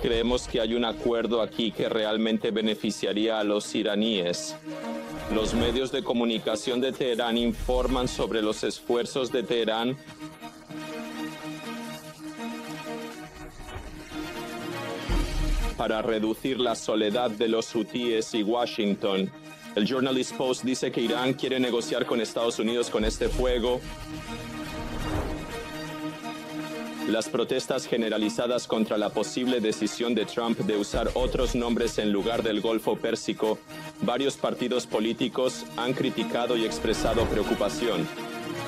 Creemos que hay un acuerdo aquí que realmente beneficiaría a los iraníes. Los medios de comunicación de Teherán informan sobre los esfuerzos de Teherán para reducir la soledad de los hutíes y Washington. El Journalist Post dice que Irán quiere negociar con Estados Unidos con este fuego. Las protestas generalizadas contra la posible decisión de Trump de usar otros nombres en lugar del Golfo Pérsico, varios partidos políticos han criticado y expresado preocupación.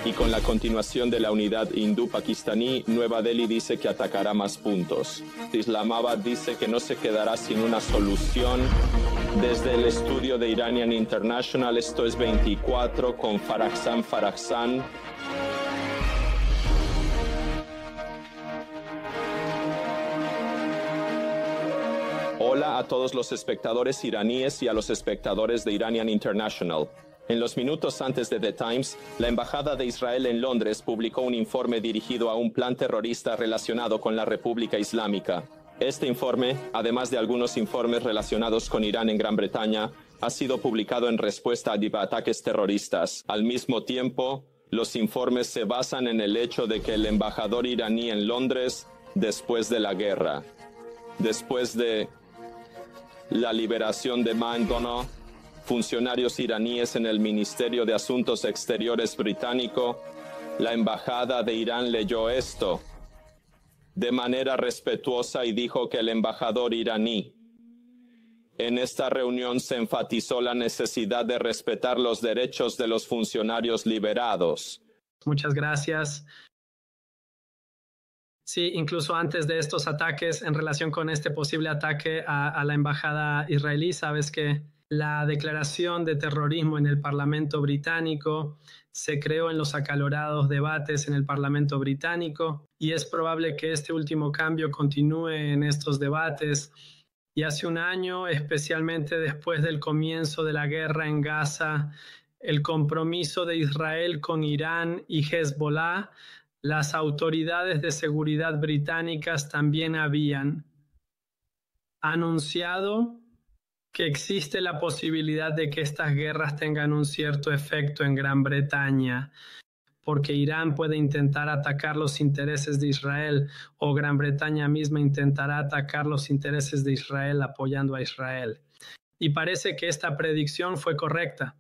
Y con la continuación de la unidad hindú-pakistaní, Nueva Delhi dice que atacará más puntos. Islamabad dice que no se quedará sin una solución. Desde el estudio de Iranian International, esto es 24 con Farahzan. Hola a todos los espectadores iraníes y a los espectadores de Iranian International. En los minutos antes de The Times, la Embajada de Israel en Londres publicó un informe dirigido a un plan terrorista relacionado con la República Islámica. Este informe, además de algunos informes relacionados con Irán en Gran Bretaña, ha sido publicado en respuesta a ataques terroristas. Al mismo tiempo, los informes se basan en el hecho de que el embajador iraní en Londres, después de la guerra, después de la liberación de Mandano, funcionarios iraníes en el Ministerio de Asuntos Exteriores británico, la embajada de Irán leyó esto de manera respetuosa y dijo que el embajador iraní en esta reunión se enfatizó la necesidad de respetar los derechos de los funcionarios liberados. Muchas gracias. Sí, incluso antes de estos ataques, en relación con este posible ataque a la embajada israelí, sabes que la declaración de terrorismo en el Parlamento británico se creó en los acalorados debates en el Parlamento británico y es probable que este último cambio continúe en estos debates. Y hace un año, especialmente después del comienzo de la guerra en Gaza, el compromiso de Israel con Irán y Hezbollah, las autoridades de seguridad británicas también habían anunciado que existe la posibilidad de que estas guerras tengan un cierto efecto en Gran Bretaña, porque Irán puede intentar atacar los intereses de Israel o Gran Bretaña misma intentará atacar los intereses de Israel apoyando a Israel. Y parece que esta predicción fue correcta.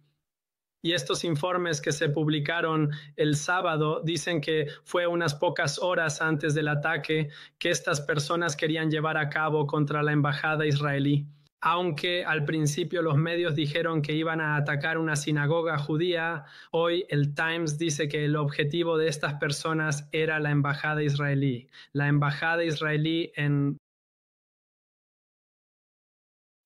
Y estos informes que se publicaron el sábado dicen que fue unas pocas horas antes del ataque que estas personas querían llevar a cabo contra la embajada israelí. Aunque al principio los medios dijeron que iban a atacar una sinagoga judía, hoy el Times dice que el objetivo de estas personas era la embajada israelí. La embajada israelí en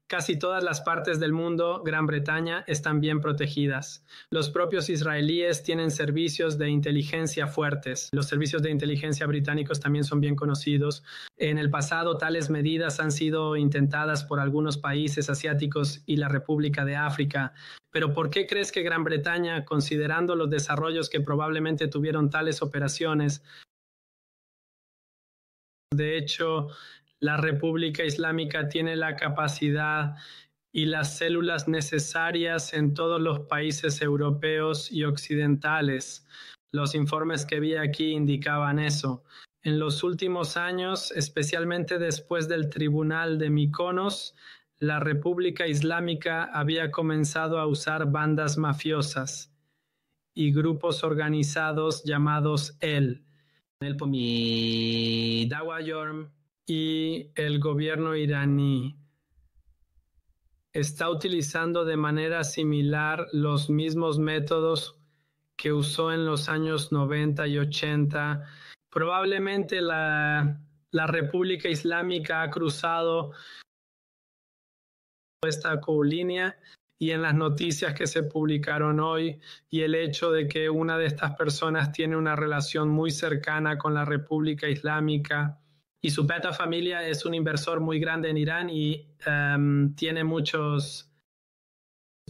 casi todas las partes del mundo, Gran Bretaña, están bien protegidas. Los propios israelíes tienen servicios de inteligencia fuertes. Los servicios de inteligencia británicos también son bien conocidos. En el pasado, tales medidas han sido intentadas por algunos países asiáticos y la República de África. Pero ¿por qué crees que Gran Bretaña, considerando los desarrollos que probablemente tuvieron tales operaciones, de hecho, la República Islámica tiene la capacidad y las células necesarias en todos los países europeos y occidentales? Los informes que vi aquí indicaban eso. En los últimos años, especialmente después del Tribunal de Mykonos, la República Islámica había comenzado a usar bandas mafiosas y grupos organizados llamados el Dawayorm, y el gobierno iraní está utilizando de manera similar los mismos métodos que usó en los años 90 y 80. Probablemente la República Islámica ha cruzado esta colínea y en las noticias que se publicaron hoy y el hecho de que una de estas personas tiene una relación muy cercana con la República Islámica y su Beta familia es un inversor muy grande en Irán y tiene muchos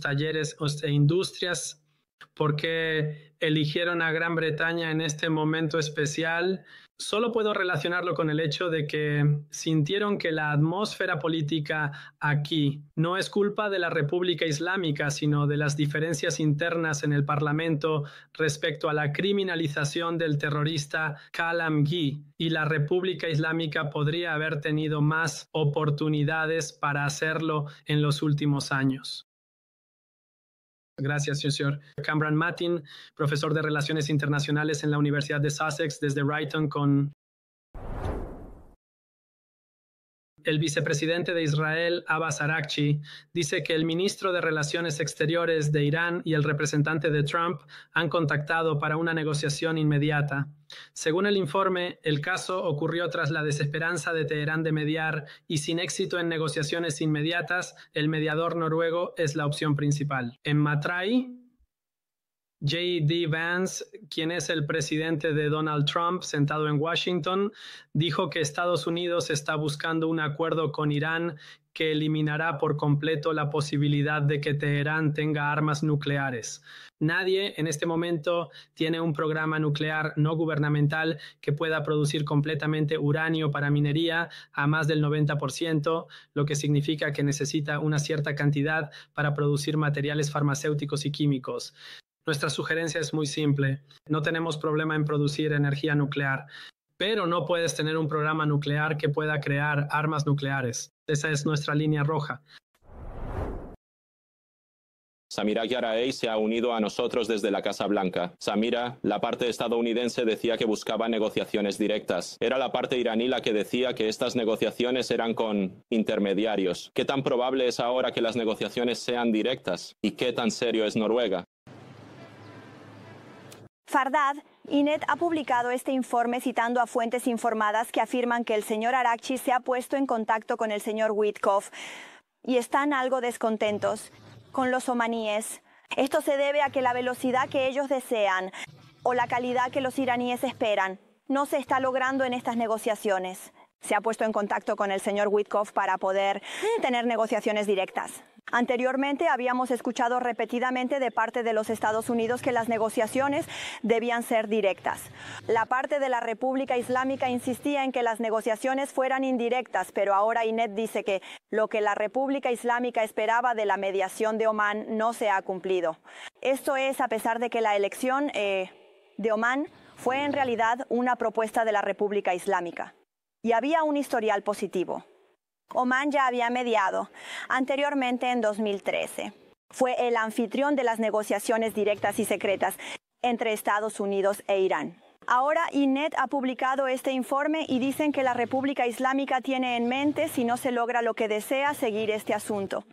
talleres e industrias. ¿Por qué eligieron a Gran Bretaña en este momento especial? Solo puedo relacionarlo con el hecho de que sintieron que la atmósfera política aquí no es culpa de la República Islámica, sino de las diferencias internas en el Parlamento respecto a la criminalización del terrorista Qalamgi, y la República Islámica podría haber tenido más oportunidades para hacerlo en los últimos años. Gracias, señor. Cameron Matin, profesor de Relaciones Internacionales en la Universidad de Sussex, desde Brighton, con el vicepresidente de Israel, Abbas Araghchi, dice que el ministro de Relaciones Exteriores de Irán y el representante de Trump han contactado para una negociación inmediata. Según el informe, el caso ocurrió tras la desesperanza de Teherán de mediar y sin éxito en negociaciones inmediatas, el mediador noruego es la opción principal. En Matrai, J.D. Vance, quien es el presidente de Donald Trump, sentado en Washington, dijo que Estados Unidos está buscando un acuerdo con Irán que eliminará por completo la posibilidad de que Teherán tenga armas nucleares. Nadie en este momento tiene un programa nuclear no gubernamental que pueda producir completamente uranio para minería a más del 90%, lo que significa que necesita una cierta cantidad para producir materiales farmacéuticos y químicos. Nuestra sugerencia es muy simple. No tenemos problema en producir energía nuclear, pero no puedes tener un programa nuclear que pueda crear armas nucleares. Esa es nuestra línea roja. Samira Yaraey se ha unido a nosotros desde la Casa Blanca. Samira, la parte estadounidense decía que buscaba negociaciones directas. Era la parte iraní la que decía que estas negociaciones eran con intermediarios. ¿Qué tan probable es ahora que las negociaciones sean directas? ¿Y qué tan serio es Noruega? Fardad, INET ha publicado este informe citando a fuentes informadas que afirman que el señor Araghchi se ha puesto en contacto con el señor Witkoff y están algo descontentos con los omaníes. Esto se debe a que la velocidad que ellos desean o la calidad que los iraníes esperan no se está logrando en estas negociaciones. Se ha puesto en contacto con el señor Witkoff para poder tener negociaciones directas. Anteriormente habíamos escuchado repetidamente de parte de los Estados Unidos que las negociaciones debían ser directas. La parte de la República Islámica insistía en que las negociaciones fueran indirectas, pero ahora INET dice que lo que la República Islámica esperaba de la mediación de Omán no se ha cumplido. Esto es a pesar de que la elección de Omán fue en realidad una propuesta de la República Islámica y había un historial positivo. Omán ya había mediado anteriormente en 2013. Fue el anfitrión de las negociaciones directas y secretas entre Estados Unidos e Irán. Ahora INET ha publicado este informe y dicen que la República Islámica tiene en mente, si no se logra lo que desea, seguir este asunto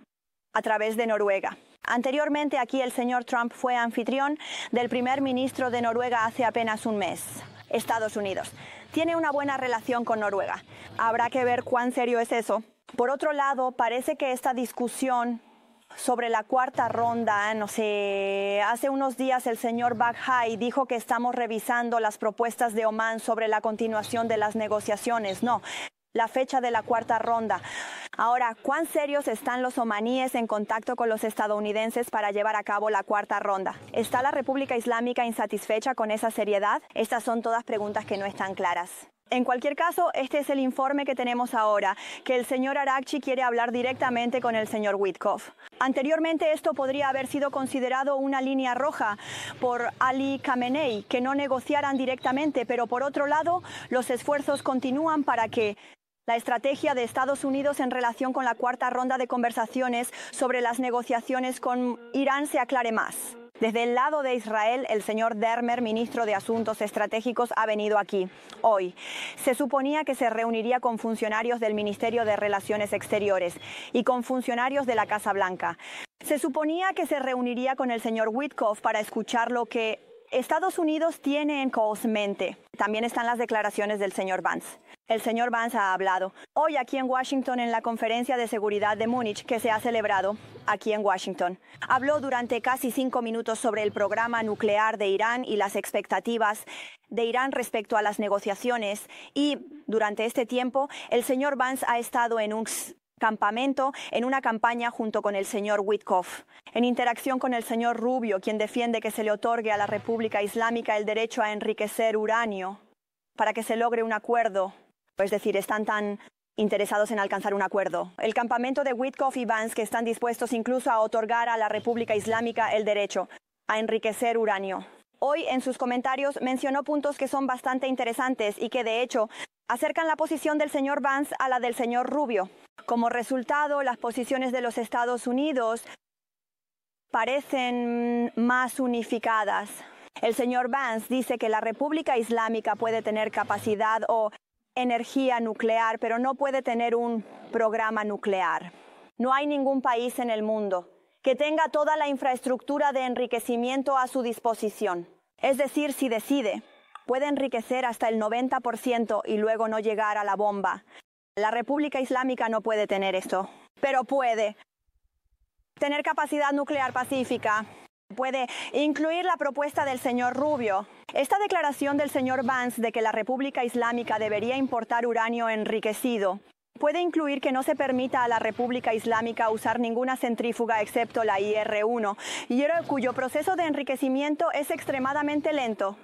a través de Noruega. Anteriormente aquí el señor Trump fue anfitrión del primer ministro de Noruega hace apenas un mes. Estados Unidos tiene una buena relación con Noruega. Habrá que ver cuán serio es eso. Por otro lado, parece que esta discusión sobre la cuarta ronda, no sé, hace unos días el señor Baghai dijo que estamos revisando las propuestas de Omán sobre la continuación de las negociaciones. No, la fecha de la cuarta ronda. Ahora, ¿cuán serios están los omaníes en contacto con los estadounidenses para llevar a cabo la cuarta ronda? ¿Está la República Islámica insatisfecha con esa seriedad? Estas son todas preguntas que no están claras. En cualquier caso, este es el informe que tenemos ahora, que el señor Araghchi quiere hablar directamente con el señor Witkoff. Anteriormente esto podría haber sido considerado una línea roja por Ali Khamenei, que no negociaran directamente, pero por otro lado, los esfuerzos continúan para que la estrategia de Estados Unidos en relación con la cuarta ronda de conversaciones sobre las negociaciones con Irán se aclare más. Desde el lado de Israel, el señor Dermer, ministro de Asuntos Estratégicos, ha venido aquí hoy. Se suponía que se reuniría con funcionarios del Ministerio de Relaciones Exteriores y con funcionarios de la Casa Blanca. Se suponía que se reuniría con el señor Witkoff para escuchar lo que Estados Unidos tiene en mente. También están las declaraciones del señor Vance. El señor Vance ha hablado hoy aquí en Washington en la Conferencia de Seguridad de Múnich que se ha celebrado aquí en Washington. Habló durante casi 5 minutos sobre el programa nuclear de Irán y las expectativas de Irán respecto a las negociaciones y durante este tiempo el señor Vance ha estado en un campamento, en una campaña junto con el señor Witkoff, en interacción con el señor Rubio, quien defiende que se le otorgue a la República Islámica el derecho a enriquecer uranio para que se logre un acuerdo. Es decir, están tan interesados en alcanzar un acuerdo. El campamento de Witkoff y Vance, que están dispuestos incluso a otorgar a la República Islámica el derecho a enriquecer uranio. Hoy en sus comentarios mencionó puntos que son bastante interesantes y que de hecho acercan la posición del señor Vance a la del señor Rubio. Como resultado, las posiciones de los Estados Unidos parecen más unificadas. El señor Vance dice que la República Islámica puede tener capacidad o energía nuclear, pero no puede tener un programa nuclear. No hay ningún país en el mundo que tenga toda la infraestructura de enriquecimiento a su disposición. Es decir, si decide, puede enriquecer hasta el 90% y luego no llegar a la bomba. La República Islámica no puede tener esto, pero puede tener capacidad nuclear pacífica. Puede incluir la propuesta del señor Rubio. Esta declaración del señor Vance de que la República Islámica debería importar uranio enriquecido puede incluir que no se permita a la República Islámica usar ninguna centrífuga excepto la IR-1, cuyo proceso de enriquecimiento es extremadamente lento.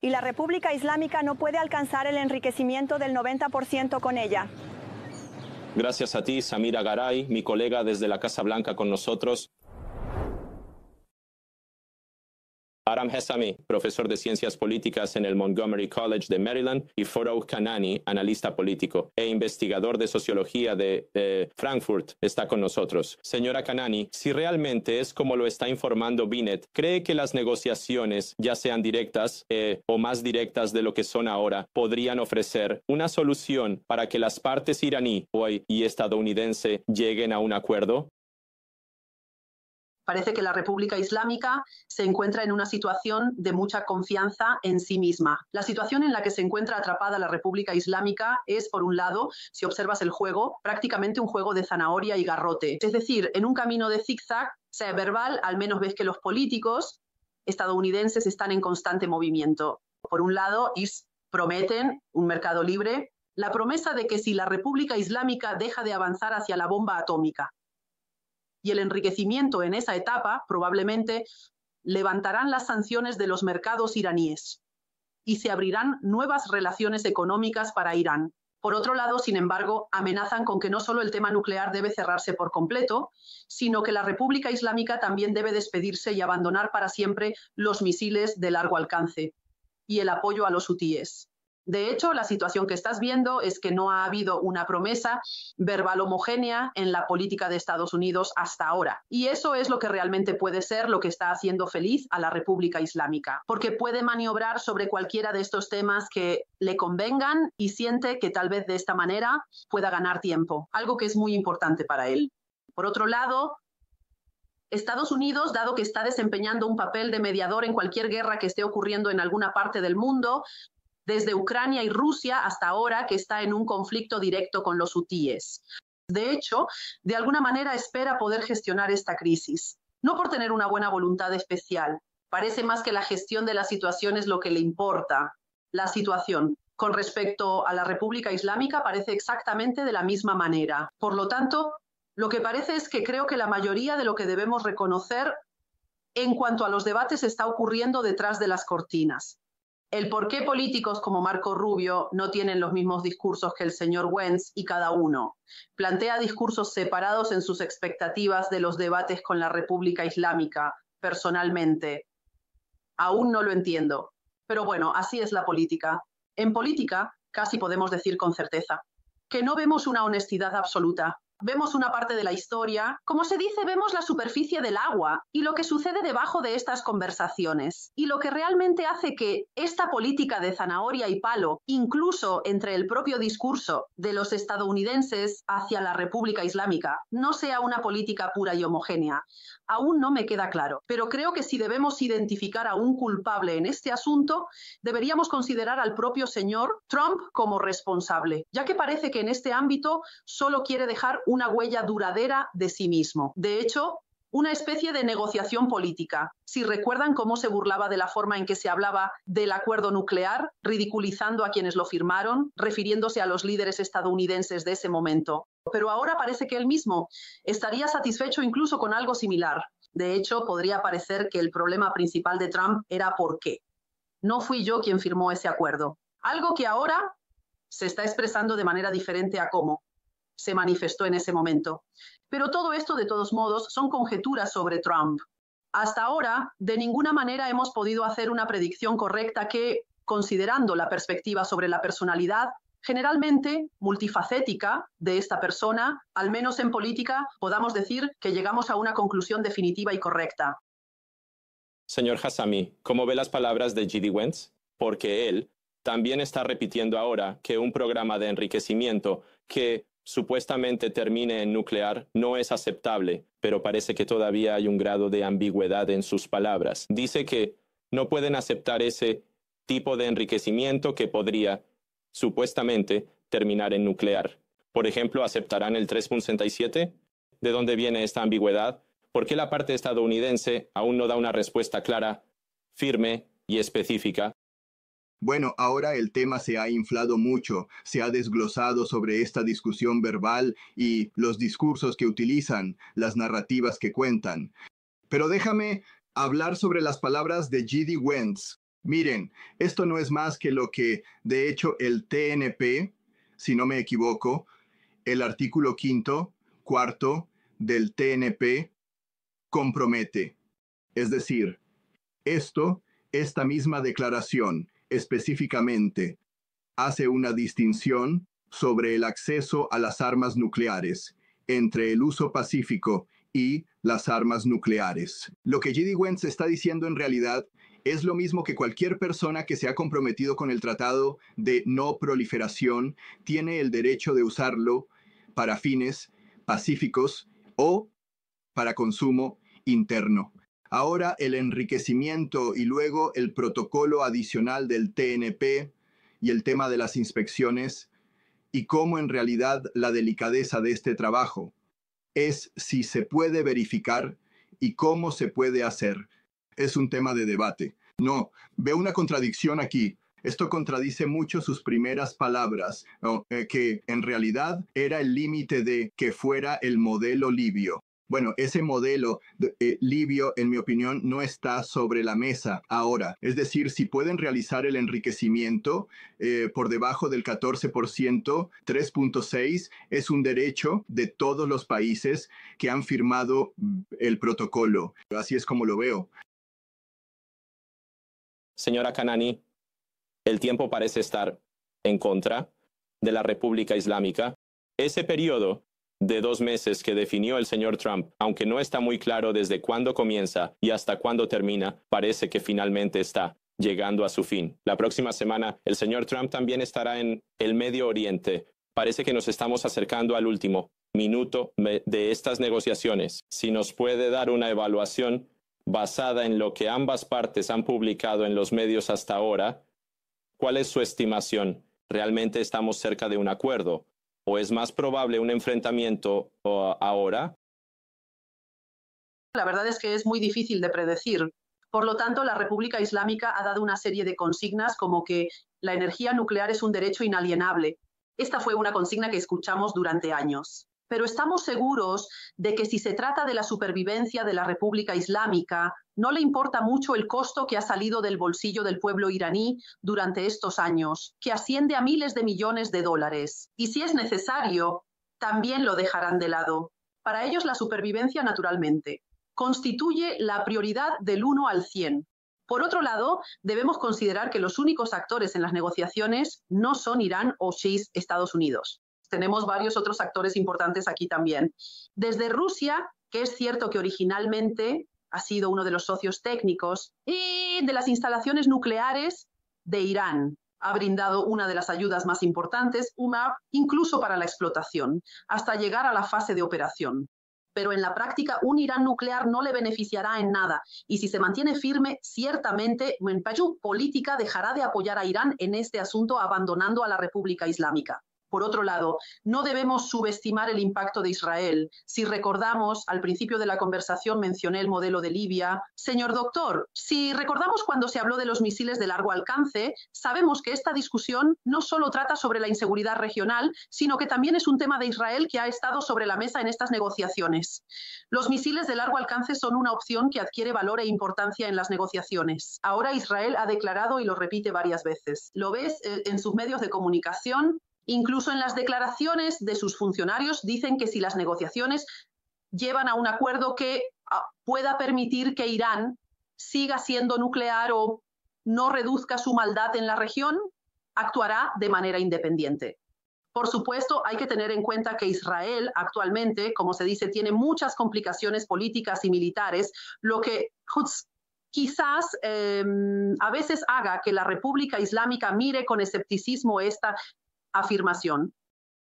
Y la República Islámica no puede alcanzar el enriquecimiento del 90% con ella. Gracias a ti, Samira Garay, mi colega desde la Casa Blanca con nosotros. Aram Hessami, profesor de Ciencias Políticas en el Montgomery College de Maryland, y Farouk Kanani, analista político e investigador de Sociología de Frankfurt, está con nosotros. Señora Kanani, si realmente es como lo está informando Binet, ¿cree que las negociaciones, ya sean directas o más directas de lo que son ahora, podrían ofrecer una solución para que las partes iraní y estadounidense lleguen a un acuerdo? Parece que la República Islámica se encuentra en una situación de mucha confianza en sí misma. La situación en la que se encuentra atrapada la República Islámica es, por un lado, si observas el juego, prácticamente un juego de zanahoria y garrote. Es decir, en un camino de zigzag, sea verbal, al menos ves que los políticos estadounidenses están en constante movimiento. Por un lado, prometen un mercado libre, la promesa de que si la República Islámica deja de avanzar hacia la bomba atómica, y el enriquecimiento en esa etapa probablemente levantarán las sanciones de los mercados iraníes y se abrirán nuevas relaciones económicas para Irán. Por otro lado, sin embargo, amenazan con que no solo el tema nuclear debe cerrarse por completo, sino que la República Islámica también debe despedirse y abandonar para siempre los misiles de largo alcance y el apoyo a los hutíes. De hecho, la situación que estás viendo es que no ha habido una promesa verbal homogénea en la política de Estados Unidos hasta ahora. Y eso es lo que realmente puede ser lo que está haciendo feliz a la República Islámica, porque puede maniobrar sobre cualquiera de estos temas que le convengan y siente que tal vez de esta manera pueda ganar tiempo, algo que es muy importante para él. Por otro lado, Estados Unidos, dado que está desempeñando un papel de mediador en cualquier guerra que esté ocurriendo en alguna parte del mundo, desde Ucrania y Rusia hasta ahora que está en un conflicto directo con los hutíes. De hecho, de alguna manera espera poder gestionar esta crisis, no por tener una buena voluntad especial. Parece más que la gestión de la situación es lo que le importa. La situación con respecto a la República Islámica parece exactamente de la misma manera. Por lo tanto, lo que parece es que creo que la mayoría de lo que debemos reconocer en cuanto a los debates está ocurriendo detrás de las cortinas. El por qué políticos como Marco Rubio no tienen los mismos discursos que el señor Wentz y cada uno plantea discursos separados en sus expectativas de los debates con la República Islámica, personalmente. Aún no lo entiendo. Pero bueno, así es la política. En política, casi podemos decir con certeza, que no vemos una honestidad absoluta. Vemos una parte de la historia, como se dice, vemos la superficie del agua y lo que sucede debajo de estas conversaciones. Y lo que realmente hace que esta política de zanahoria y palo, incluso entre el propio discurso de los estadounidenses hacia la República Islámica, no sea una política pura y homogénea, aún no me queda claro. Pero creo que si debemos identificar a un culpable en este asunto, deberíamos considerar al propio señor Trump como responsable, ya que parece que en este ámbito solo quiere dejar una huella duradera de sí mismo. De hecho, una especie de negociación política. Si recuerdan cómo se burlaba de la forma en que se hablaba del acuerdo nuclear, ridiculizando a quienes lo firmaron, refiriéndose a los líderes estadounidenses de ese momento. Pero ahora parece que él mismo estaría satisfecho incluso con algo similar. De hecho, podría parecer que el problema principal de Trump era por qué. No fui yo quien firmó ese acuerdo. algo que ahora se está expresando de manera diferente a cómo se manifestó en ese momento. Pero todo esto, de todos modos, son conjeturas sobre Trump. Hasta ahora, de ninguna manera hemos podido hacer una predicción correcta que, considerando la perspectiva sobre la personalidad generalmente multifacética de esta persona, al menos en política, podamos decir que llegamos a una conclusión definitiva y correcta. Señor Hassami, ¿cómo ve las palabras de J.D. Vance? Porque él también está repitiendo ahora que un programa de enriquecimiento que supuestamente termine en nuclear no es aceptable, pero parece que todavía hay un grado de ambigüedad en sus palabras. Dice que no pueden aceptar ese tipo de enriquecimiento que podría, supuestamente, terminar en nuclear. Por ejemplo, ¿aceptarán el 3.67? ¿De dónde viene esta ambigüedad? ¿Por qué la parte estadounidense aún no da una respuesta clara, firme y específica? Bueno, ahora el tema se ha inflado mucho, se ha desglosado sobre esta discusión verbal y los discursos que utilizan, las narrativas que cuentan. Pero déjame hablar sobre las palabras de J.D. Vance. Miren, esto no es más que lo que, de hecho, el TNP, si no me equivoco, el artículo 5, 4 del TNP compromete. Es decir, esta misma declaración, específicamente, hace una distinción sobre el acceso a las armas nucleares entre el uso pacífico y las armas nucleares. Lo que J.D. Vance está diciendo en realidad es lo mismo que cualquier persona que se ha comprometido con el Tratado de No Proliferación tiene el derecho de usarlo para fines pacíficos o para consumo interno. Ahora el enriquecimiento y luego el protocolo adicional del TNP y el tema de las inspecciones y cómo en realidad la delicadeza de este trabajo es si se puede verificar y cómo se puede hacer. Es un tema de debate. No, veo una contradicción aquí. Esto contradice mucho sus primeras palabras, que en realidad era el límite de que fuera el modelo libio. Bueno, ese modelo libio, en mi opinión, no está sobre la mesa ahora. Es decir, si pueden realizar el enriquecimiento por debajo del 14%, 3.6 es un derecho de todos los países que han firmado el protocolo. Así es como lo veo. Señora Kanani, el tiempo parece estar en contra de la República Islámica. Ese periodo de 2 meses que definió el señor Trump, aunque no está muy claro desde cuándo comienza y hasta cuándo termina, parece que finalmente está llegando a su fin. La próxima semana, el señor Trump también estará en el Medio Oriente. Parece que nos estamos acercando al último minuto de estas negociaciones. Si nos puede dar una evaluación basada en lo que ambas partes han publicado en los medios hasta ahora, ¿cuál es su estimación? ¿Realmente estamos cerca de un acuerdo? ¿O es más probable un enfrentamiento ahora? La verdad es que es muy difícil de predecir. Por lo tanto, la República Islámica ha dado una serie de consignas como que la energía nuclear es un derecho inalienable. Esta fue una consigna que escuchamos durante años. Pero estamos seguros de que si se trata de la supervivencia de la República Islámica, no le importa mucho el costo que ha salido del bolsillo del pueblo iraní durante estos años, que asciende a miles de millones de dólares. Y si es necesario, también lo dejarán de lado. Para ellos la supervivencia, naturalmente, constituye la prioridad del 1 al 100. Por otro lado, debemos considerar que los únicos actores en las negociaciones no son Irán o Estados Unidos. Tenemos varios otros actores importantes aquí también. Desde Rusia, que es cierto que originalmente ha sido uno de los socios técnicos, y de las instalaciones nucleares de Irán. Ha brindado una de las ayudas más importantes, incluso para la explotación, hasta llegar a la fase de operación. Pero en la práctica, un Irán nuclear no le beneficiará en nada. Y si se mantiene firme, ciertamente, Menpayu política dejará de apoyar a Irán en este asunto, abandonando a la República Islámica. Por otro lado, no debemos subestimar el impacto de Israel. Si recordamos, al principio de la conversación mencioné el modelo de Libia. Señor doctor, si recordamos cuando se habló de los misiles de largo alcance, sabemos que esta discusión no solo trata sobre la inseguridad regional, sino que también es un tema de Israel que ha estado sobre la mesa en estas negociaciones. Los misiles de largo alcance son una opción que adquiere valor e importancia en las negociaciones. Ahora Israel ha declarado, y lo repite varias veces, lo ves en sus medios de comunicación. Incluso en las declaraciones de sus funcionarios dicen que si las negociaciones llevan a un acuerdo que pueda permitir que Irán siga siendo nuclear o no reduzca su maldad en la región, actuará de manera independiente. Por supuesto, hay que tener en cuenta que Israel actualmente, como se dice, tiene muchas complicaciones políticas y militares, lo que quizás a veces haga que la República Islámica mire con escepticismo esta afirmación.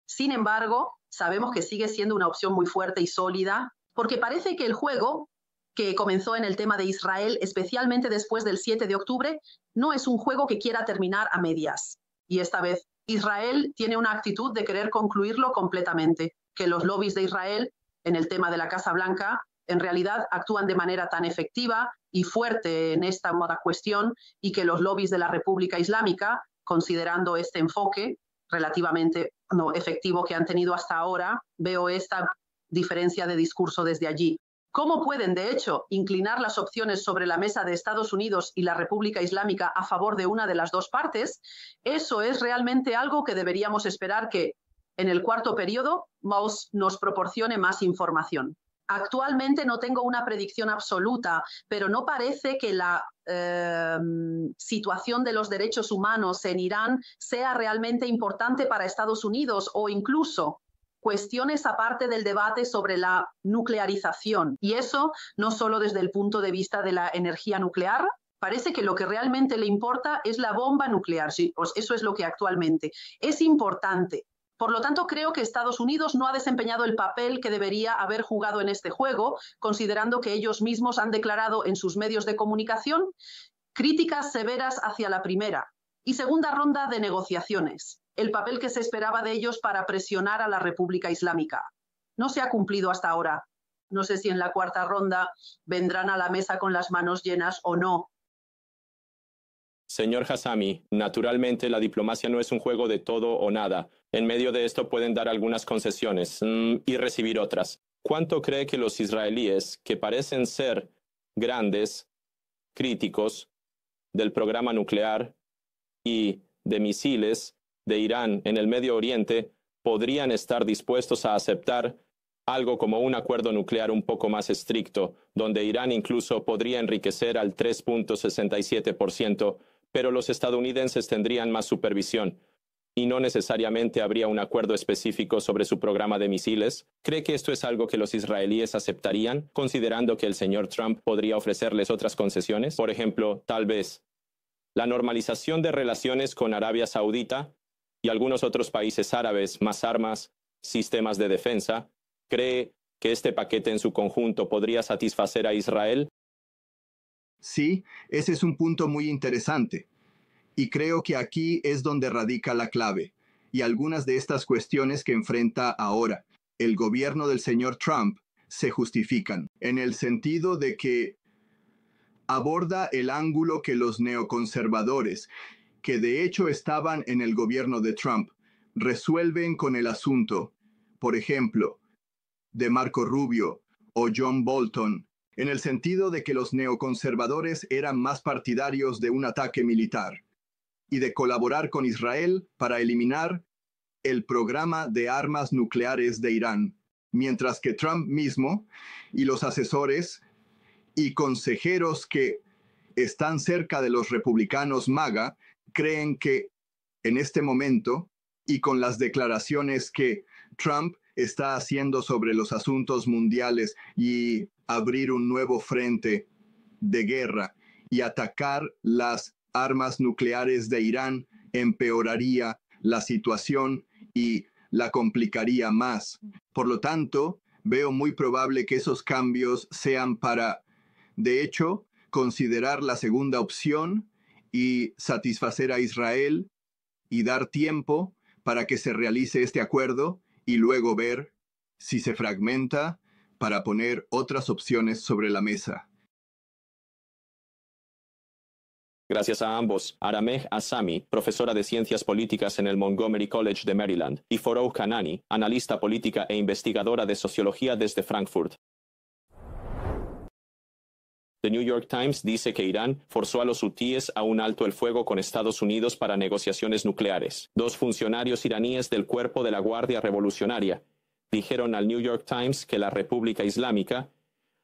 Sin embargo, sabemos que sigue siendo una opción muy fuerte y sólida, porque parece que el juego que comenzó en el tema de Israel, especialmente después del 7 de octubre, no es un juego que quiera terminar a medias. Y esta vez Israel tiene una actitud de querer concluirlo completamente, que los lobbies de Israel en el tema de la Casa Blanca en realidad actúan de manera tan efectiva y fuerte en esta cuestión, y que los lobbies de la República Islámica, considerando este enfoque relativamente no efectivo que han tenido hasta ahora, veo esta diferencia de discurso desde allí. ¿Cómo pueden, de hecho, inclinar las opciones sobre la mesa de Estados Unidos y la República Islámica a favor de una de las dos partes? Eso es realmente algo que deberíamos esperar que en el cuarto periodo nos proporcione más información. Actualmente no tengo una predicción absoluta, pero no parece que la situación de los derechos humanos en Irán sea realmente importante para Estados Unidos, o incluso cuestiones aparte del debate sobre la nuclearización. Y eso no solo desde el punto de vista de la energía nuclear. Parece que lo que realmente le importa es la bomba nuclear. Sí, pues eso es lo que actualmente es importante. Por lo tanto, creo que Estados Unidos no ha desempeñado el papel que debería haber jugado en este juego, considerando que ellos mismos han declarado en sus medios de comunicación críticas severas hacia la primera y segunda ronda de negociaciones, el papel que se esperaba de ellos para presionar a la República Islámica. No se ha cumplido hasta ahora. No sé si en la cuarta ronda vendrán a la mesa con las manos llenas o no. Señor Hassami, naturalmente la diplomacia no es un juego de todo o nada. En medio de esto pueden dar algunas concesiones y recibir otras. ¿Cuánto cree que los israelíes, que parecen ser grandes críticos del programa nuclear y de misiles de Irán en el Medio Oriente, podrían estar dispuestos a aceptar algo como un acuerdo nuclear un poco más estricto, donde Irán incluso podría enriquecer al 3.67%, pero los estadounidenses tendrían más supervisión y no necesariamente habría un acuerdo específico sobre su programa de misiles? ¿Cree que esto es algo que los israelíes aceptarían, considerando que el señor Trump podría ofrecerles otras concesiones? Por ejemplo, tal vez la normalización de relaciones con Arabia Saudita y algunos otros países árabes, más armas, sistemas de defensa. ¿Cree que este paquete en su conjunto podría satisfacer a Israel? Sí, ese es un punto muy interesante. Y creo que aquí es donde radica la clave, y algunas de estas cuestiones que enfrenta ahora el gobierno del señor Trump se justifican, en el sentido de que aborda el ángulo que los neoconservadores, que de hecho estaban en el gobierno de Trump, resuelven con el asunto, por ejemplo, de Marco Rubio o John Bolton, en el sentido de que los neoconservadores eran más partidarios de un ataque militar y de colaborar con Israel para eliminar el programa de armas nucleares de Irán, mientras que Trump mismo y los asesores y consejeros que están cerca de los republicanos MAGA creen que en este momento, y con las declaraciones que Trump está haciendo sobre los asuntos mundiales y abrir un nuevo frente de guerra y atacar las armas nucleares de Irán, empeoraría la situación y la complicaría más. Por lo tanto, veo muy probable que esos cambios sean para, de hecho, considerar la segunda opción y satisfacer a Israel y dar tiempo para que se realice este acuerdo y luego ver si se fragmenta para poner otras opciones sobre la mesa. Gracias a ambos, Arameh Assami, profesora de Ciencias Políticas en el Montgomery College de Maryland, y Forough Kanani, analista política e investigadora de sociología desde Frankfurt. The New York Times dice que Irán forzó a los hutíes a un alto el fuego con Estados Unidos para negociaciones nucleares. 2 funcionarios iraníes del Cuerpo de la Guardia Revolucionaria dijeron al New York Times que la República Islámica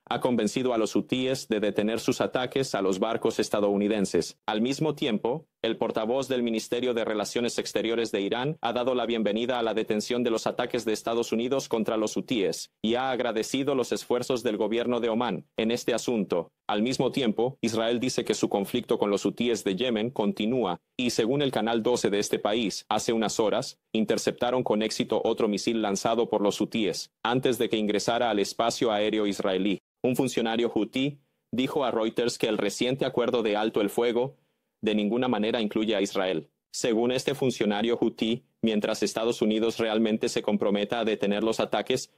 ha convencido a los hutíes de detener sus ataques a los barcos estadounidenses. Al mismo tiempo, el portavoz del Ministerio de Relaciones Exteriores de Irán ha dado la bienvenida a la detención de los ataques de Estados Unidos contra los hutíes y ha agradecido los esfuerzos del gobierno de Omán en este asunto. Al mismo tiempo, Israel dice que su conflicto con los hutíes de Yemen continúa y, según el Canal 12 de este país, hace unas horas, interceptaron con éxito otro misil lanzado por los hutíes antes de que ingresara al espacio aéreo israelí. Un funcionario hutí dijo a Reuters que el reciente acuerdo de alto el fuego de ninguna manera incluye a Israel. Según este funcionario hutí, mientras Estados Unidos realmente se comprometa a detener los ataques,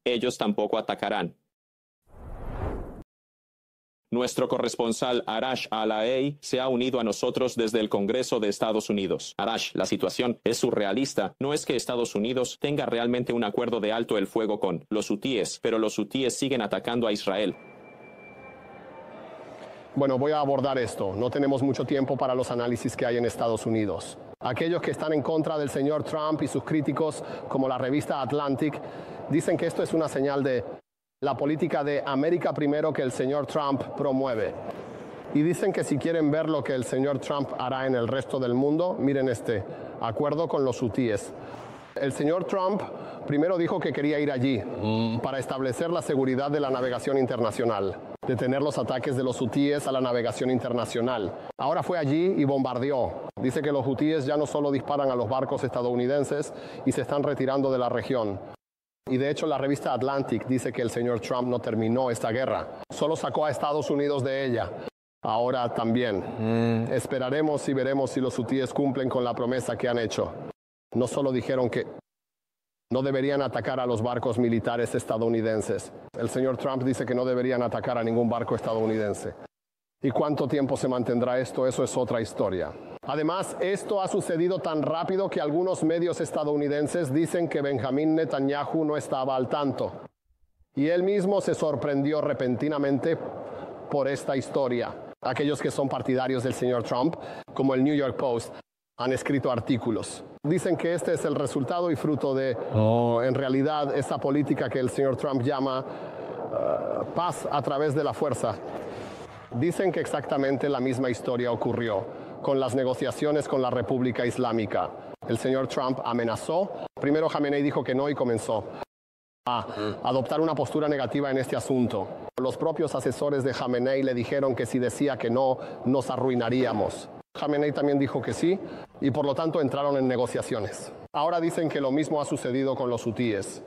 ellos tampoco atacarán. Nuestro corresponsal Arash Alaei se ha unido a nosotros desde el Congreso de Estados Unidos. Arash, la situación es surrealista. No es que Estados Unidos tenga realmente un acuerdo de alto el fuego con los hutíes, pero los hutíes siguen atacando a Israel. Bueno, voy a abordar esto. No tenemos mucho tiempo para los análisis que hay en Estados Unidos. Aquellos que están en contra del señor Trump y sus críticos, como la revista Atlantic, dicen que esto es una señal de la política de América primero que el señor Trump promueve. Y dicen que si quieren ver lo que el señor Trump hará en el resto del mundo, miren este acuerdo con los hutíes. El señor Trump primero dijo que quería ir allí para establecer la seguridad de la navegación internacional, detener los ataques de los hutíes a la navegación internacional. Ahora fue allí y bombardeó. Dice que los hutíes ya no solo disparan a los barcos estadounidenses y se están retirando de la región. Y de hecho la revista Atlantic dice que el señor Trump no terminó esta guerra, solo sacó a Estados Unidos de ella. Ahora también. Esperaremos y veremos si los hutíes cumplen con la promesa que han hecho. No solo dijeron que no deberían atacar a los barcos militares estadounidenses. El señor Trump dice que no deberían atacar a ningún barco estadounidense. ¿Y cuánto tiempo se mantendrá esto? Eso es otra historia. Además, esto ha sucedido tan rápido que algunos medios estadounidenses dicen que Benjamín Netanyahu no estaba al tanto. Y él mismo se sorprendió repentinamente por esta historia. Aquellos que son partidarios del señor Trump, como el New York Post, han escrito artículos. Dicen que este es el resultado y fruto de, en realidad, esa política que el señor Trump llama paz a través de la fuerza. Dicen que exactamente la misma historia ocurrió con las negociaciones con la República Islámica. El señor Trump amenazó. Primero Jamenei dijo que no y comenzó a adoptar una postura negativa en este asunto. Los propios asesores de Jamenei le dijeron que si decía que no, nos arruinaríamos. Jamenei también dijo que sí y por lo tanto entraron en negociaciones. Ahora dicen que lo mismo ha sucedido con los hutíes.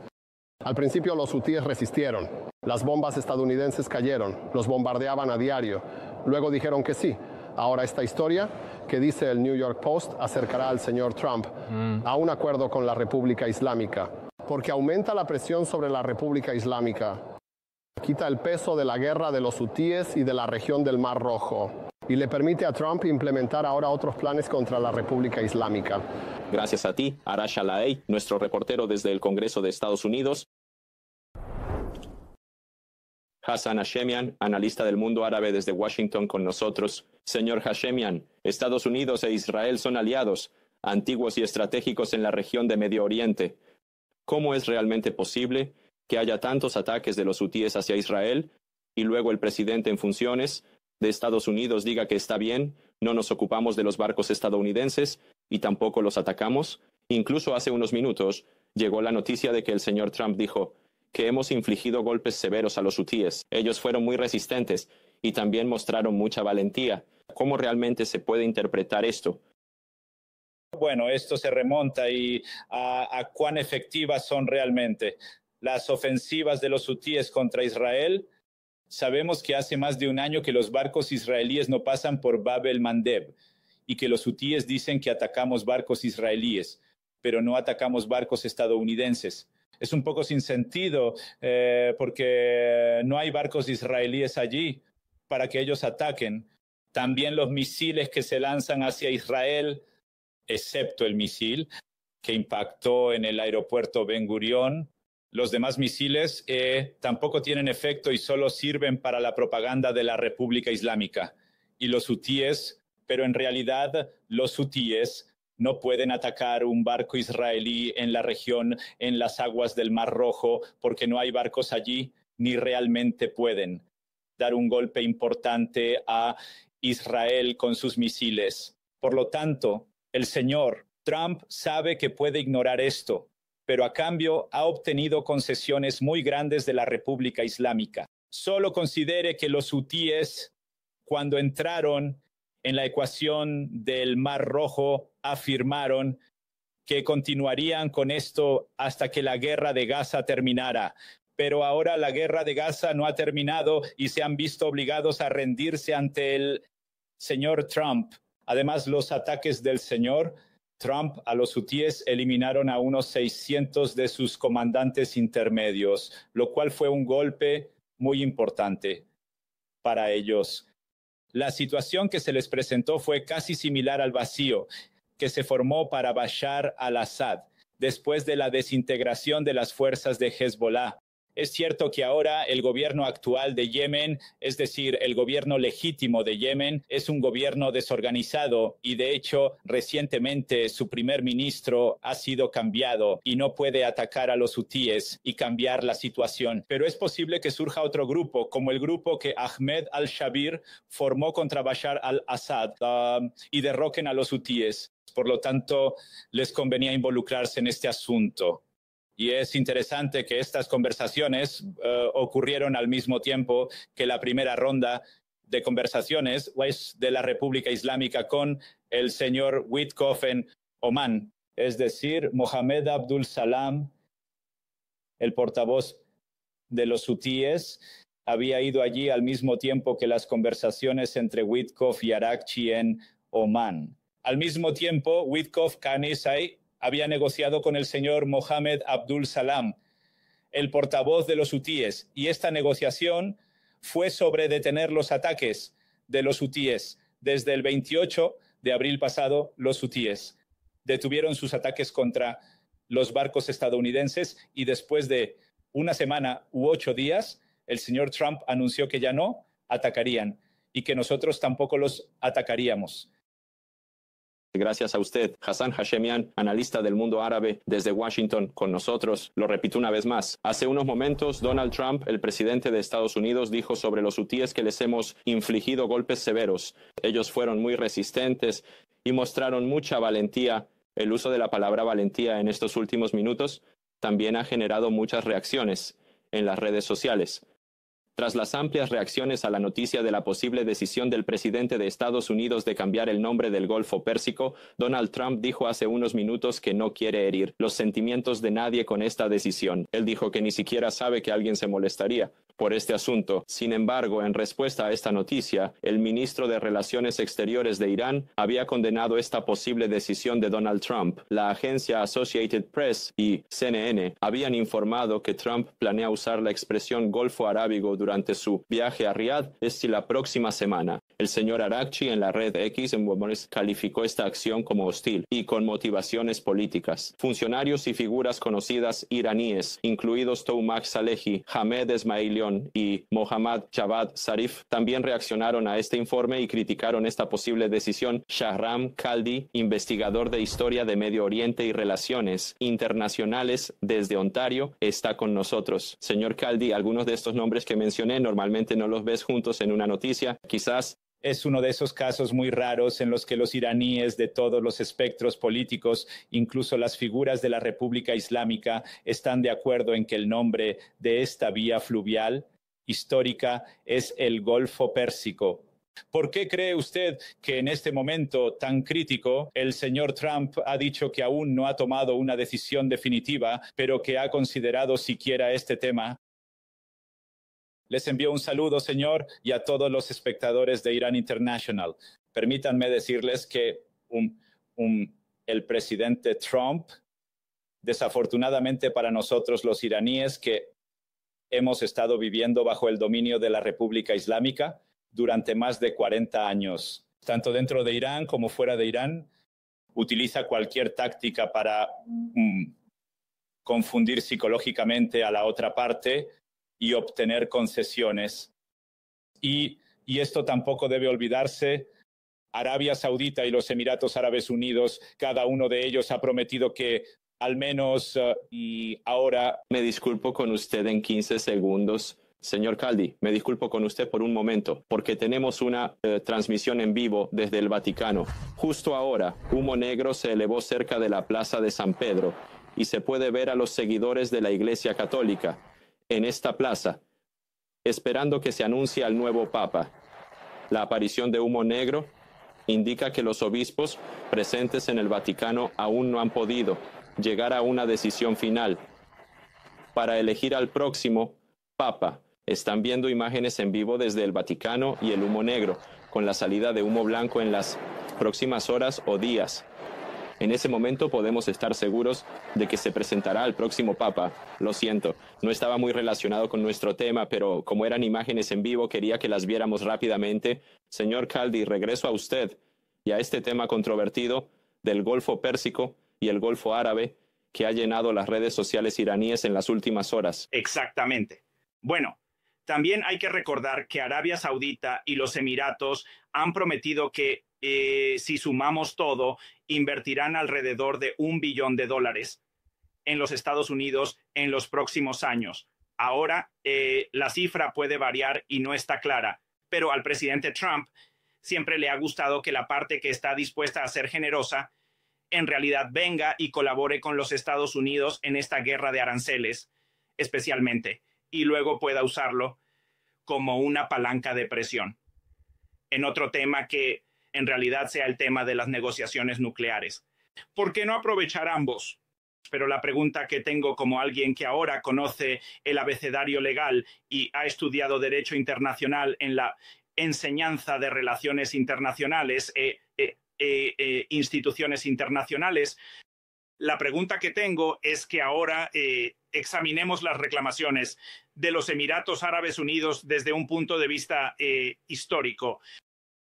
Al principio los hutíes resistieron. Las bombas estadounidenses cayeron, los bombardeaban a diario. Luego dijeron que sí. Ahora esta historia que dice el New York Post acercará al señor Trump a un acuerdo con la República Islámica, porque aumenta la presión sobre la República Islámica, quita el peso de la guerra de los hutíes y de la región del Mar Rojo, y le permite a Trump implementar ahora otros planes contra la República Islámica. Gracias a ti, Arash Alaei, nuestro reportero desde el Congreso de Estados Unidos. Hassan Hashemian, analista del mundo árabe desde Washington con nosotros. Señor Hashemian, Estados Unidos e Israel son aliados, antiguos y estratégicos en la región de Medio Oriente. ¿Cómo es realmente posible que haya tantos ataques de los hutíes hacia Israel y luego el presidente en funciones de Estados Unidos diga que está bien, no nos ocupamos de los barcos estadounidenses y tampoco los atacamos? Incluso hace unos minutos llegó la noticia de que el señor Trump dijo que hemos infligido golpes severos a los hutíes. Ellos fueron muy resistentes y también mostraron mucha valentía. ¿Cómo realmente se puede interpretar esto? Bueno, esto se remonta a cuán efectivas son realmente las ofensivas de los hutíes contra Israel. Sabemos que hace más de un año que los barcos israelíes no pasan por Bab el Mandeb y que los hutíes dicen que atacamos barcos israelíes. pero no atacamos barcos estadounidenses. Es un poco sin sentido porque no hay barcos israelíes allí para que ellos ataquen. También los misiles que se lanzan hacia Israel, excepto el misil que impactó en el aeropuerto Ben Gurión, los demás misiles tampoco tienen efecto y solo sirven para la propaganda de la República Islámica. Y los hutíes, pero en realidad los hutíes no pueden atacar un barco israelí en la región, en las aguas del Mar Rojo, porque no hay barcos allí, ni realmente pueden dar un golpe importante a Israel con sus misiles. Por lo tanto, el señor Trump sabe que puede ignorar esto, pero a cambio ha obtenido concesiones muy grandes de la República Islámica. Solo considere que los hutíes, cuando entraron en la ecuación del Mar Rojo, afirmaron que continuarían con esto hasta que la guerra de Gaza terminara. Pero ahora la guerra de Gaza no ha terminado y se han visto obligados a rendirse ante el señor Trump. Además, los ataques del señor Trump a los hutíes eliminaron a unos 600 de sus comandantes intermedios, lo cual fue un golpe muy importante para ellos. La situación que se les presentó fue casi similar al vacío que se formó para Bashar al-Assad después de la desintegración de las fuerzas de Hezbollah. Es cierto que ahora el gobierno actual de Yemen, es decir, el gobierno legítimo de Yemen, es un gobierno desorganizado y de hecho recientemente su primer ministro ha sido cambiado y no puede atacar a los hutíes y cambiar la situación. Pero es posible que surja otro grupo, como el grupo que Ahmed al-Shabir formó contra Bashar al-Assad y derroquen a los hutíes. Por lo tanto, les convenía involucrarse en este asunto. Y es interesante que estas conversaciones ocurrieron al mismo tiempo que la primera ronda de conversaciones de la República Islámica con el señor Witkoff en Omán. Es decir, Mohammed Abdul Salam, el portavoz de los hutíes, había ido allí al mismo tiempo que las conversaciones entre Witkoff y Arakchi en Omán. Al mismo tiempo, Witkoff Kanisai había negociado con el señor Mohammed Abdul Salam, el portavoz de los hutíes, y esta negociación fue sobre detener los ataques de los hutíes. Desde el 28 de abril pasado, los hutíes detuvieron sus ataques contra los barcos estadounidenses y después de una semana u 8 días, el señor Trump anunció que ya no atacarían y que nosotros tampoco los atacaríamos. Gracias a usted, Hassan Hashemian, analista del mundo árabe desde Washington, con nosotros. Lo repito una vez más. Hace unos momentos, Donald Trump, el presidente de Estados Unidos, dijo sobre los hutíes que les hemos infligido golpes severos. Ellos fueron muy resistentes y mostraron mucha valentía. El uso de la palabra valentía en estos últimos minutos también ha generado muchas reacciones en las redes sociales. Tras las amplias reacciones a la noticia de la posible decisión del presidente de Estados Unidos de cambiar el nombre del Golfo Pérsico, Donald Trump dijo hace unos minutos que no quiere herir los sentimientos de nadie con esta decisión. Él dijo que ni siquiera sabe que alguien se molestaría por este asunto. Sin embargo, en respuesta a esta noticia, el ministro de Relaciones Exteriores de Irán había condenado esta posible decisión de Donald Trump. La agencia Associated Press y CNN habían informado que Trump planea usar la expresión Golfo Arábigo durante su viaje a Riad la próxima semana. El señor Arakchi en la red X calificó esta acción como hostil y con motivaciones políticas. Funcionarios y figuras conocidas iraníes, incluidos Toumak Salehi, Hamed Esmailion y Mohammad Javad Zarif, también reaccionaron a este informe y criticaron esta posible decisión. Shahram Khaldi, investigador de historia de Medio Oriente y relaciones internacionales desde Ontario, está con nosotros. Señor Khaldi, algunos de estos nombres que mencioné normalmente no los ves juntos en una noticia. Quizás es uno de esos casos muy raros en los que los iraníes de todos los espectros políticos, incluso las figuras de la República Islámica, están de acuerdo en que el nombre de esta vía fluvial histórica es el Golfo Pérsico. ¿Por qué cree usted que en este momento tan crítico el señor Trump ha dicho que aún no ha tomado una decisión definitiva, pero que ha considerado siquiera este tema? Les envío un saludo, señor, y a todos los espectadores de Irán International. Permítanme decirles que el presidente Trump desafortunadamente para nosotros los iraníes que hemos estado viviendo bajo el dominio de la República Islámica durante más de 40 años. Tanto dentro de Irán como fuera de Irán, utiliza cualquier táctica para confundir psicológicamente a la otra parte y obtener concesiones. Y esto tampoco debe olvidarse. Arabia Saudita y los Emiratos Árabes Unidos, cada uno de ellos ha prometido que al menos y ahora... Me disculpo con usted en 15 segundos. Señor Caldi, me disculpo con usted por un momento, porque tenemos una transmisión en vivo desde el Vaticano. Justo ahora, humo negro se elevó cerca de la Plaza de San Pedro y se puede ver a los seguidores de la Iglesia Católica en esta plaza, esperando que se anuncie al nuevo Papa. La aparición de humo negro indica que los obispos presentes en el Vaticano aún no han podido llegar a una decisión final para elegir al próximo Papa. Están viendo imágenes en vivo desde el Vaticano y el humo negro, con la salida de humo blanco en las próximas horas o días. En ese momento podemos estar seguros de que se presentará al próximo Papa. Lo siento, no estaba muy relacionado con nuestro tema, pero como eran imágenes en vivo, quería que las viéramos rápidamente. Señor Caldi, regreso a usted y a este tema controvertido del Golfo Pérsico y el Golfo Árabe que ha llenado las redes sociales iraníes en las últimas horas. Exactamente. Bueno, también hay que recordar que Arabia Saudita y los Emiratos han prometido que si sumamos todo, invertirán alrededor de $1 billón en los Estados Unidos en los próximos años. Ahora, la cifra puede variar y no está clara, pero al presidente Trump siempre le ha gustado que la parte que está dispuesta a ser generosa en realidad venga y colabore con los Estados Unidos en esta guerra de aranceles, especialmente, y luego pueda usarlo como una palanca de presión. En otro tema que en realidad sea el tema de las negociaciones nucleares. ¿Por qué no aprovechar ambos? Pero la pregunta que tengo como alguien que ahora conoce el abecedario legal y ha estudiado Derecho Internacional en la enseñanza de Relaciones Internacionales, instituciones internacionales, la pregunta que tengo es que ahora examinemos las reclamaciones de los Emiratos Árabes Unidos desde un punto de vista histórico,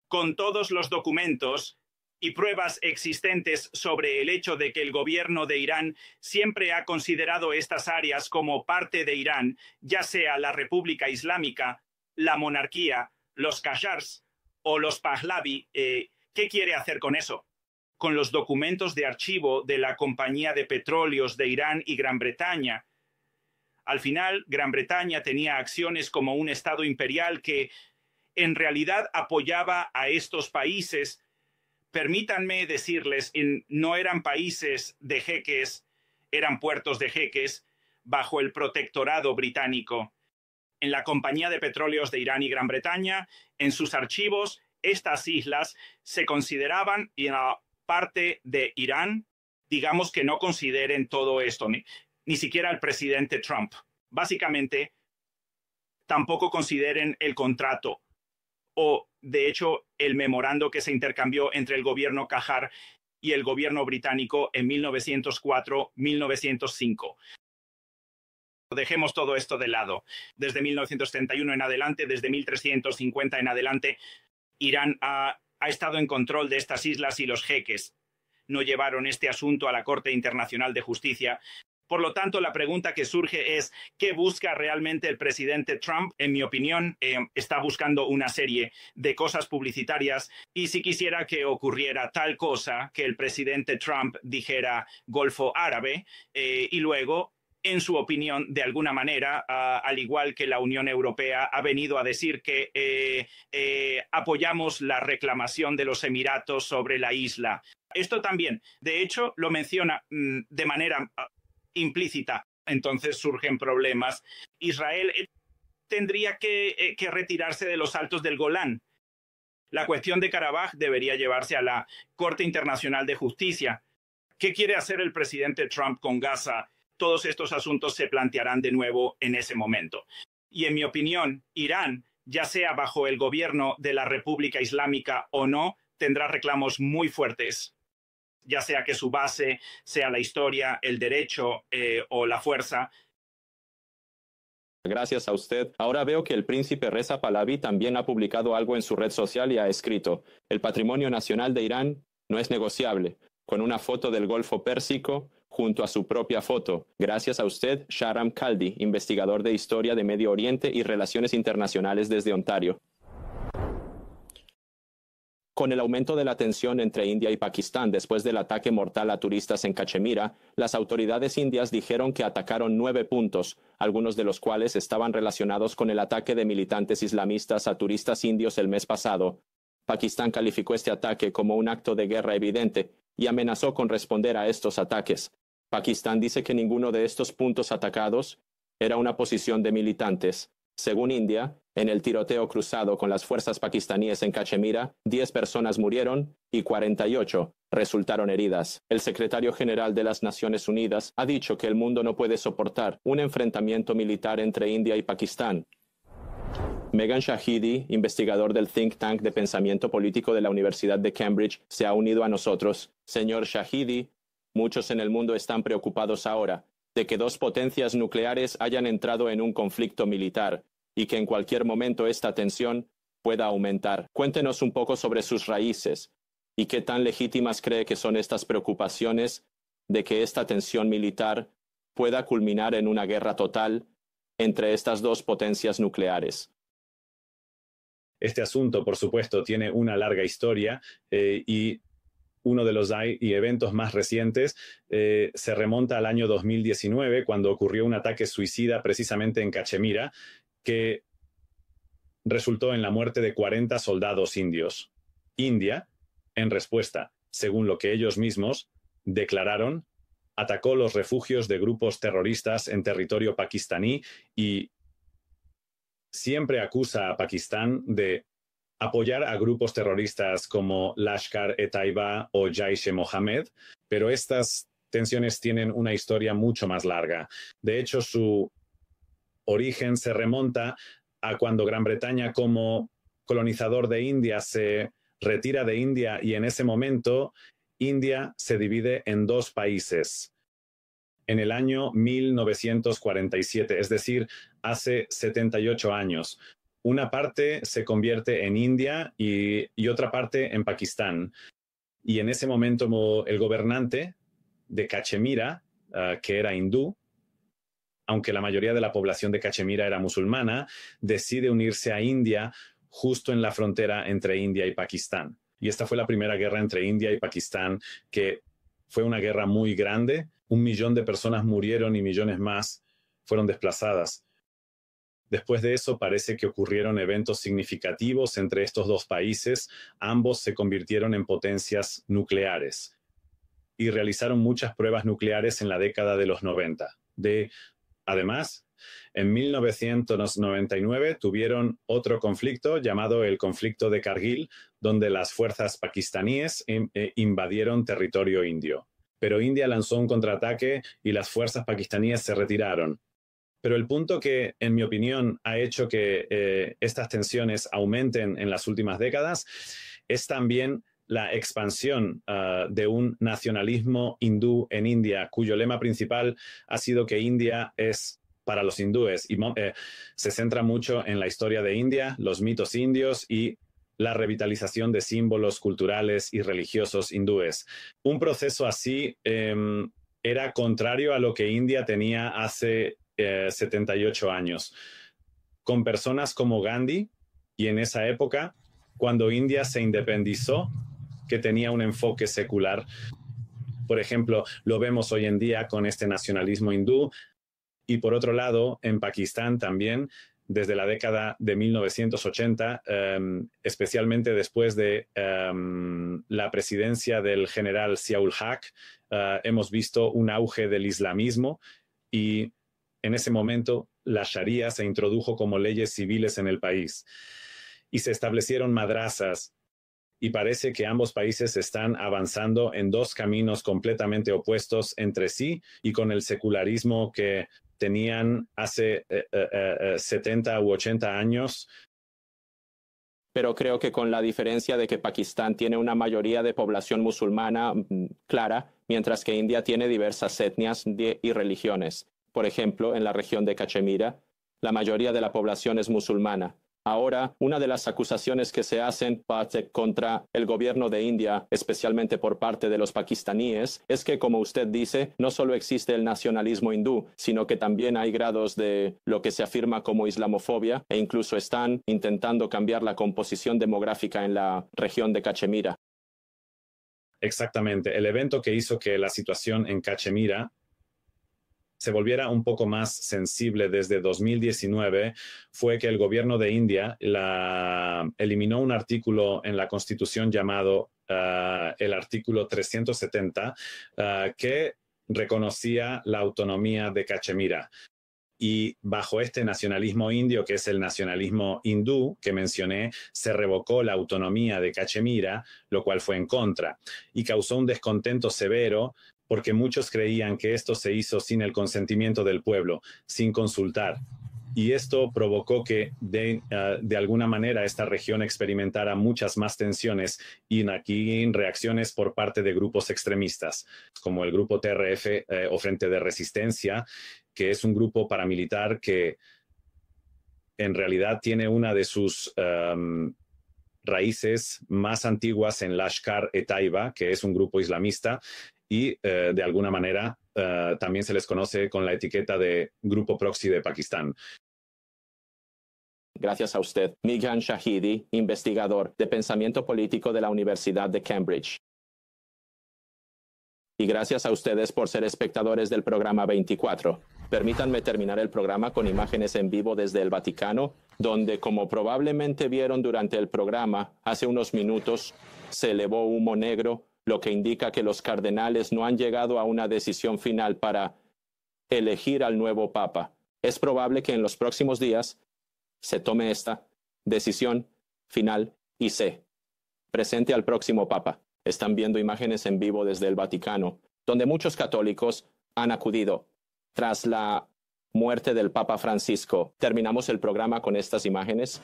con todos los documentos y pruebas existentes sobre el hecho de que el gobierno de Irán siempre ha considerado estas áreas como parte de Irán, ya sea la República Islámica, la monarquía, los Qajars o los Pahlavi. ¿Qué quiere hacer con eso? Con los documentos de archivo de la Compañía de Petróleos de Irán y Gran Bretaña. Al final, Gran Bretaña tenía acciones como un estado imperial que en realidad apoyaba a estos países. Permítanme decirles, no eran países de jeques, eran puertos de jeques bajo el protectorado británico. En la Compañía de Petróleos de Irán y Gran Bretaña, en sus archivos, estas islas se consideraban parte de Irán. Digamos que no consideren todo esto, ni siquiera el presidente Trump. Básicamente, tampoco consideren el contrato o, de hecho, el memorando que se intercambió entre el gobierno Qajar y el gobierno británico en 1904-1905. Dejemos todo esto de lado. Desde 1971 en adelante, desde 1350 en adelante, Irán ha estado en control de estas islas y los jeques no llevaron este asunto a la Corte Internacional de Justicia. Por lo tanto, la pregunta que surge es, ¿qué busca realmente el presidente Trump? En mi opinión, está buscando una serie de cosas publicitarias y si quisiera que ocurriera tal cosa, que el presidente Trump dijera Golfo Árabe y luego, en su opinión, de alguna manera, al igual que la Unión Europea ha venido a decir que apoyamos la reclamación de los Emiratos sobre la isla. Esto también, de hecho, lo menciona de manera implícita. Entonces surgen problemas. Israel tendría que retirarse de los altos del Golán. La cuestión de Karabaj debería llevarse a la Corte Internacional de Justicia. ¿Qué quiere hacer el presidente Trump con Gaza? Todos estos asuntos se plantearán de nuevo en ese momento. Y en mi opinión, Irán, ya sea bajo el gobierno de la República Islámica o no, tendrá reclamos muy fuertes ya sea que su base sea la historia, el derecho o la fuerza. Gracias a usted. Ahora veo que el príncipe Reza Pahlavi también ha publicado algo en su red social y ha escrito: el patrimonio nacional de Irán no es negociable, con una foto del Golfo Pérsico junto a su propia foto. Gracias a usted, Shahram Khaldi, investigador de Historia de Medio Oriente y Relaciones Internacionales desde Ontario. Con el aumento de la tensión entre India y Pakistán después del ataque mortal a turistas en Cachemira, las autoridades indias dijeron que atacaron 9 puntos, algunos de los cuales estaban relacionados con el ataque de militantes islamistas a turistas indios el mes pasado. Pakistán calificó este ataque como un acto de guerra evidente y amenazó con responder a estos ataques. Pakistán dice que ninguno de estos puntos atacados era una posición de militantes. Según India, en el tiroteo cruzado con las fuerzas pakistaníes en Cachemira, 10 personas murieron y 48 resultaron heridas. El secretario general de las Naciones Unidas ha dicho que el mundo no puede soportar un enfrentamiento militar entre India y Pakistán. Meghan Shahidi, investigador del think tank de pensamiento político de la Universidad de Cambridge, se ha unido a nosotros. Señor Shahidi, muchos en el mundo están preocupados ahora de que 2 potencias nucleares hayan entrado en un conflicto militar y que en cualquier momento esta tensión pueda aumentar. Cuéntenos un poco sobre sus raíces y qué tan legítimas cree que son estas preocupaciones de que esta tensión militar pueda culminar en una guerra total entre estas 2 potencias nucleares. Este asunto, por supuesto, tiene una larga historia y uno de los eventos más recientes se remonta al año 2019, cuando ocurrió un ataque suicida precisamente en Cachemira, que resultó en la muerte de 40 soldados indios. India, en respuesta, según lo que ellos mismos declararon, atacó los refugios de grupos terroristas en territorio pakistaní y siempre acusa a Pakistán de apoyar a grupos terroristas como Lashkar-e-Taiba o Jaish-e-Mohammed, pero estas tensiones tienen una historia mucho más larga. De hecho, su origen se remonta a cuando Gran Bretaña, como colonizador de India, se retira de India y en ese momento India se divide en 2 países. En el año 1947, es decir, hace 78 años. Una parte se convierte en India y otra parte en Pakistán. Y en ese momento el gobernante de Cachemira, que era hindú, aunque la mayoría de la población de Cachemira era musulmana, decide unirse a India justo en la frontera entre India y Pakistán. Y esta fue la primera guerra entre India y Pakistán, que fue una guerra muy grande. 1 millón de personas murieron y millones más fueron desplazadas. Después de eso parece que ocurrieron eventos significativos entre estos 2 países. Ambos se convirtieron en potencias nucleares y realizaron muchas pruebas nucleares en la década de los 90. Además, en 1999 tuvieron otro conflicto llamado el conflicto de Kargil, donde las fuerzas pakistaníes invadieron territorio indio. Pero India lanzó un contraataque y las fuerzas pakistaníes se retiraron. Pero el punto que, en mi opinión, ha hecho que estas tensiones aumenten en las últimas décadas es también la expansión de un nacionalismo hindú en India, cuyo lema principal ha sido que India es para los hindúes y se centra mucho en la historia de India, los mitos indios y la revitalización de símbolos culturales y religiosos hindúes. Un proceso así era contrario a lo que India tenía hace 78 años, con personas como Gandhi, y en esa época, cuando India se independizó, que tenía un enfoque secular. Por ejemplo, lo vemos hoy en día con este nacionalismo hindú, y por otro lado, en Pakistán también, desde la década de 1980, especialmente después de la presidencia del general Ziaul Haq, hemos visto un auge del islamismo y en ese momento la Sharia se introdujo como leyes civiles en el país y se establecieron madrasas y parece que ambos países están avanzando en 2 caminos completamente opuestos entre sí y con el secularismo que tenían hace 70 u 80 años. pero creo que con la diferencia de que Pakistán tiene una mayoría de población musulmana clara, mientras que India tiene diversas etnias y religiones. Por ejemplo, en la región de Cachemira, la mayoría de la población es musulmana. Ahora, una de las acusaciones que se hacen contra el gobierno de India, especialmente por parte de los pakistaníes, es que, como usted dice, no solo existe el nacionalismo hindú, sino que también hay grados de lo que se afirma como islamofobia e incluso están intentando cambiar la composición demográfica en la región de Cachemira. Exactamente. El evento que hizo que la situación en Cachemira se volviera un poco más sensible desde 2019 fue que el gobierno de India eliminó un artículo en la Constitución llamado el artículo 370 que reconocía la autonomía de Cachemira. Y bajo este nacionalismo indio, que es el nacionalismo hindú que mencioné, se revocó la autonomía de Cachemira, lo cual fue en contra y causó un descontento severo porque muchos creían que esto se hizo sin el consentimiento del pueblo, sin consultar. Y esto provocó que de alguna manera esta región experimentara muchas más tensiones y aquí reacciones por parte de grupos extremistas, como el grupo TRF o Frente de Resistencia, que es un grupo paramilitar que en realidad tiene una de sus raíces más antiguas en Lashkar-e-Taiba, que es un grupo islamista, y de alguna manera también se les conoce con la etiqueta de Grupo Proxy de Pakistán. Gracias a usted, Migran Shahidi, investigador de pensamiento político de la Universidad de Cambridge. Y gracias a ustedes por ser espectadores del programa 24. Permítanme terminar el programa con imágenes en vivo desde el Vaticano, donde, como probablemente vieron durante el programa, hace unos minutos se elevó humo negro, lo que indica que los cardenales no han llegado a una decisión final para elegir al nuevo Papa. Es probable que en los próximos días se tome esta decisión final y se presente al próximo Papa. Están viendo imágenes en vivo desde el Vaticano, donde muchos católicos han acudido tras la muerte del Papa Francisco. Terminamos el programa con estas imágenes.